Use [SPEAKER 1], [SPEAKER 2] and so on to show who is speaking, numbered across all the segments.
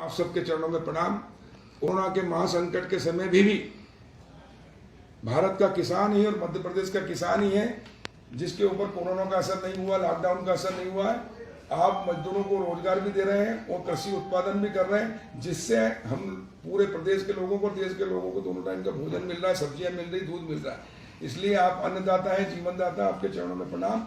[SPEAKER 1] आप सबके चरणों में प्रणाम। कोरोना के महासंकट के समय भी भारत का किसान ही और मध्य प्रदेश का किसान ही है जिसके ऊपर कोरोना का असर नहीं हुआ, लॉकडाउन का असर नहीं हुआ है। आप मजदूरों को रोजगार भी दे रहे हैं और कृषि उत्पादन भी कर रहे हैं, जिससे हम पूरे प्रदेश के लोगों को, देश के लोगों को दोनों टाइम का भोजन मिल रहा है, सब्जियां मिल रही, दूध मिल रहा है। इसलिए आप अन्नदाता हैं, जीवनदाता, आपके चरणों में प्रणाम।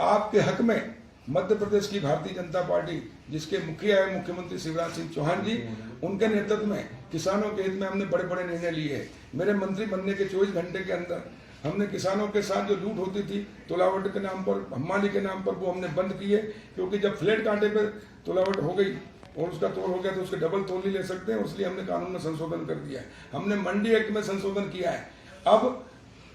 [SPEAKER 1] आपके हक में मध्य प्रदेश की भारतीय जनता पार्टी, जिसके मुखिया है मुख्यमंत्री शिवराज सिंह चौहान जी, उनके नेतृत्व में किसानों के हित में हमने बड़े बड़े निर्णय लिए हैं। मेरे मंत्री बनने के 24 घंटे के अंदर हमने किसानों के साथ जो लूट होती थी तुलावट के नाम पर, हम्माली के नाम पर, वो हमने बंद किए। क्योंकि जब फ्लैट कांटे पर तुलावट हो गई और उसका तोड़ हो गया तो उसके डबल तोड़ नहीं ले सकते हैं, इसलिए हमने कानून में संशोधन कर दिया है। हमने मंडी एक्ट में संशोधन किया है। अब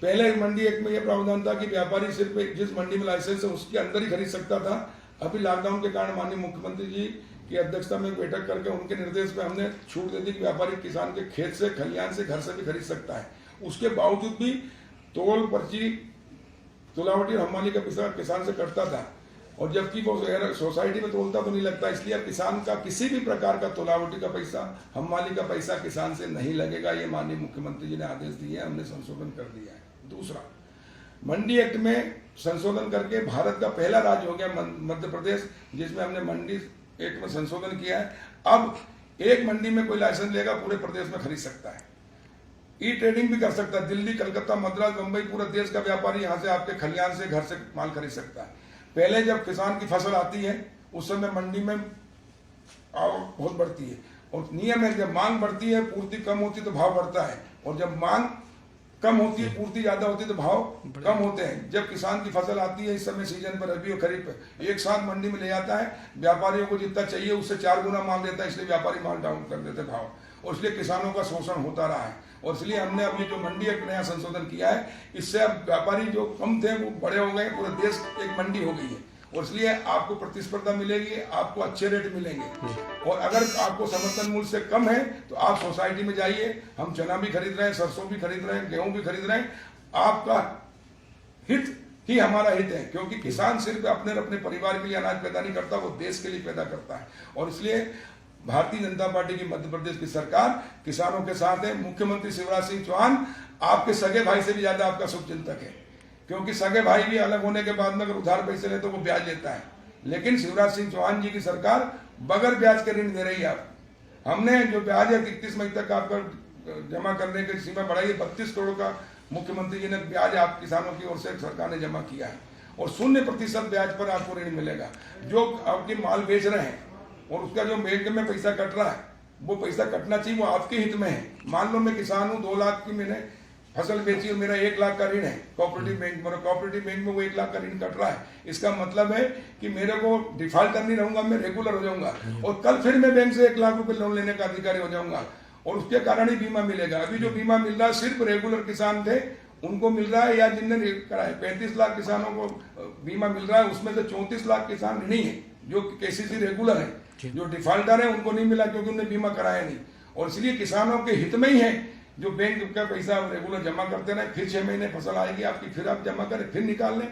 [SPEAKER 1] पहले मंडी एक्ट में यह प्रावधान था कि व्यापारी सिर्फ जिस मंडी में लाइसेंस है उसके अंदर ही खरीद सकता था। अभी लॉकडाउन के कारण माननीय मुख्यमंत्री जी की अध्यक्षता में बैठक करके उनके निर्देश पे हमने छूट दे दी कि व्यापारी किसान के खेत से, खलिहान से, घर से भी खरीद सकता है। उसके बावजूद भी तोल पर्ची तुलावटी और हम्माली का पैसा किसान से कटता था, और जबकि वो सोसाइटी में तोलता तो नहीं लगता। इसलिए किसान का किसी भी प्रकार का तुलावटी का पैसा, हम्माली का पैसा किसान से नहीं लगेगा। ये माननीय मुख्यमंत्री जी ने आदेश दिए, हमने संशोधन कर दिया है। दूसरा, मंडी एक्ट में संशोधन करके भारत का पहला राज्य हो गया मध्य प्रदेश, जिसमें हमने मंडी एक्ट में संशोधन किया है। अब एक मंडी में कोई लाइसेंस लेगा पूरे प्रदेश में खरीद सकता है, ई ट्रेडिंग भी कर सकता है। दिल्ली, कलकत्ता, मद्रास, बंबई, पूरे देश का व्यापारी यहाँ से आपके खलिहान से, घर से माल खरीद सकता है। पहले जब किसान की फसल आती है उस समय मंडी में आवक बहुत बढ़ती है, और नियम है जब मांग बढ़ती है, पूर्ति कम होती है तो भाव बढ़ता है, और जब मांग कम होती है, पूर्ति ज्यादा होती है तो भाव कम होते हैं। जब किसान की फसल आती है इस समय सीजन पर, रबी और खरीफ पे, एक साथ मंडी में ले जाता है, व्यापारियों को जितना चाहिए उससे 4 गुना माल देता है, इसलिए व्यापारी माल डाउन कर देते भाव, और इसलिए किसानों का शोषण होता रहा है। और इसलिए हमने अभी जो मंडी एक्ट नया संशोधन किया है, इससे अब व्यापारी जो कम थे वो बड़े हो गए, पूरे देश एक मंडी हो गई है, और इसलिए आपको प्रतिस्पर्धा मिलेगी, आपको अच्छे रेट मिलेंगे। और अगर आपको समर्थन मूल्य से कम है तो आप सोसाइटी में जाइए, हम चना भी खरीद रहे हैं, सरसों भी खरीद रहे हैं, गेहूं भी खरीद रहे हैं। आपका हित ही हमारा हित है, क्योंकि किसान सिर्फ अपने परिवार के लिए अनाज पैदा नहीं करता, वो देश के लिए पैदा करता है। और इसलिए भारतीय जनता पार्टी की मध्य प्रदेश की सरकार किसानों के साथ है। मुख्यमंत्री शिवराज सिंह चौहान आपके सगे भाई से भी ज्यादा आपका शुभचिंतक है, क्योंकि सगे भाई भी अलग होने के बाद में अगर उधार पैसे ले तो वो ब्याज लेता है, लेकिन शिवराज सिंह चौहान जी की सरकार बगैर ब्याज के ऋण दे रही है। आप हमने जो ब्याज है 31 मई तक आपका जमा करने की सीमा बढ़ाई है। 32 करोड़ का मुख्यमंत्री जी ने ब्याज आप किसानों की ओर से सरकार ने जमा किया है, और 0% ब्याज पर आपको ऋण मिलेगा। जो आपके माल बेच रहे हैं और उसका जो बैंक में पैसा कट रहा है, वो पैसा कटना चाहिए, वो आपके हित में है। मान लो मैं किसान हूँ, 2 लाख की मैंने फसल बेची और मेरा 1 लाख का ऋण है कोऑपरेटिव बैंक में, कोऑपरेटिव बैंक में वो 1 लाख का ऋण कट रहा है। इसका मतलब है कि मेरे को डिफॉल्टर नहीं रहूंगा, मैं रेगुलर हो जाऊंगा, और कल फिर मैं बैंक से 1 लाख रुपए लोन लेने का अधिकारी हो जाऊंगा, और उसके कारण ही बीमा मिलेगा। अभी जो बीमा मिल रहा है सिर्फ रेगुलर किसान थे उनको मिल रहा है, या जिनने कराया 35 लाख किसानों को बीमा मिल रहा है, उसमें से 34 लाख किसान ऋणी है जो केसीसी रेगुलर है। जो डिफॉल्टर है उनको नहीं मिला क्योंकि उन्होंने बीमा कराया नहीं, और इसलिए किसानों के हित में ही है जो बैंक का पैसा रेगुलर जमा करते रहे। फिर 6 महीने फसल आएगी आपकी, फिर आप जमा करें, फिर निकाल लें।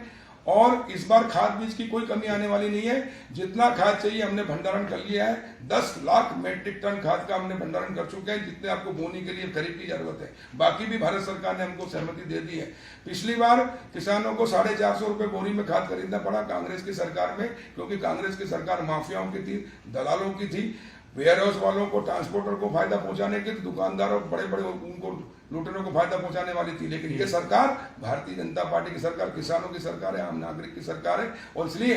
[SPEAKER 1] और इस बार खाद बीज की कोई कमी आने वाली नहीं है। जितना खाद चाहिए हमने भंडारण कर लिया है। 10 लाख मेट्रिक टन खाद का हमने भंडारण कर चुके हैं, जितने आपको बोने के लिए खरीद की जरूरत है। बाकी भी भारत सरकार ने हमको सहमति दे दी है। पिछली बार किसानों को 450 रुपए बोरी में खाद खरीदना पड़ा कांग्रेस की सरकार में, क्योंकि कांग्रेस की सरकार माफियाओं की थी, दलालों की थी, वेयर हाउस वालों को, ट्रांसपोर्टर को फायदा पहुंचाने की, दुकानदारों, बड़े बड़े उनको लूटने को फायदा पहुंचाने वाली थी। लेकिन ये सरकार भारतीय जनता पार्टी की सरकार किसानों की सरकार है, आम नागरिक की सरकार है, और इसलिए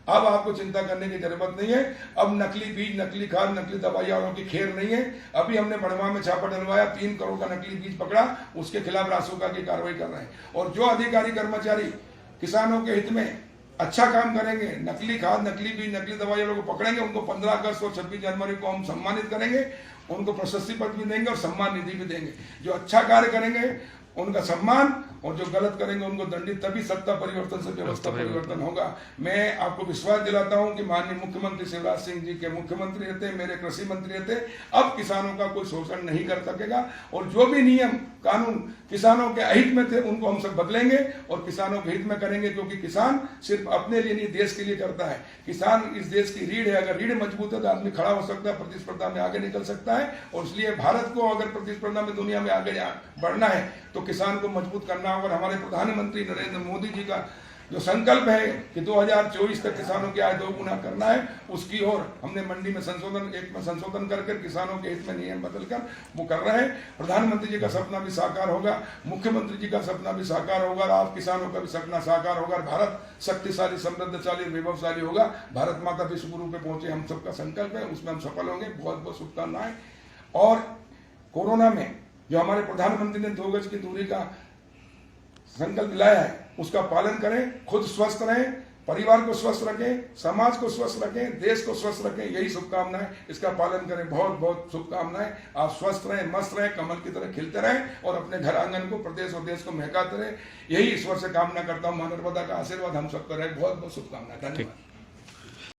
[SPEAKER 1] अब आपको चिंता करने की जरूरत नहीं है। अब नकली बीज, नकली खाद, नकली दवाइयों की खेल नहीं है। अभी हमने बड़वा में छापा डलवाया, 3 करोड़ का नकली बीज पकड़ा, उसके खिलाफ रासुका की कार्रवाई कर रहे हैं। और जो अधिकारी कर्मचारी किसानों के हित में अच्छा काम करेंगे, नकली खाद, नकली बीज, नकली दवाइयों को पकड़ेंगे, उनको 15 अगस्त और 26 जनवरी को हम सम्मानित करेंगे, उनको प्रशस्ति पत्र भी देंगे और सम्मान निधि भी देंगे। जो अच्छा कार्य करेंगे उनका सम्मान, और जो गलत करेंगे उनको दंडित, तभी सत्ता परिवर्तन से व्यवस्था परिवर्तन होगा। मैं आपको विश्वास दिलाता हूं कि माननीय मुख्यमंत्री शिवराज सिंह जी के मुख्यमंत्री रहते, मेरे कृषि मंत्री रहते, अब किसानों का कोई शोषण नहीं कर सकेगा, और जो भी नियम कानून किसानों के हित में थे उनको हम सब बदलेंगे और किसानों के हित में करेंगे, क्योंकि किसान सिर्फ अपने लिए नहीं देश के लिए करता है। किसान इस देश की रीढ़ है, अगर रीढ़ मजबूत है तो आदमी खड़ा हो सकता है, प्रतिस्पर्धा में आगे निकल सकता है, और इसलिए भारत को अगर प्रतिस्पर्धा में दुनिया में आगे बढ़ना है तो किसान को मजबूत करना होगा। हमारे प्रधानमंत्री नरेंद्र मोदी जी का जो संकल्प है कि 2024 तक किसानों की आय दोगुना करना है, उसकी ओर हमने मंडी में संशोधन करके किसानों के हित में नियम बदलकर वो कर रहे हैं। प्रधानमंत्री जी का सपना भी साकार होगा, मुख्यमंत्री जी का सपना भी साकार होगा, और आप किसानों का भी सपना साकार होगा। भारत शक्तिशाली, समृद्धशाली, वैभवशाली होगा। भारत माता विश्व गुरु पे पहुंचे, हम सबका संकल्प है, उसमें हम सफल होंगे। बहुत बहुत शुभकामनाएं। और कोरोना में जो हमारे प्रधानमंत्री ने 2 गज की दूरी का संकल्प लाया है, उसका पालन करें, खुद स्वस्थ रहें, परिवार को स्वस्थ रखें, समाज को स्वस्थ रखें, देश को स्वस्थ रखें, यही शुभकामनाएं। इसका पालन करें। बहुत बहुत शुभकामनाएं। आप स्वस्थ रहें, मस्त रहें, कमल की तरह खिलते रहें, और अपने घर आंगन को, प्रदेश और देश को महकाते रहें। यही ईश्वर से कामना करता हूं। मां नर्मदा का आशीर्वाद हम सबको रहे। बहुत बहुत शुभकामनाएं। धन्यवाद।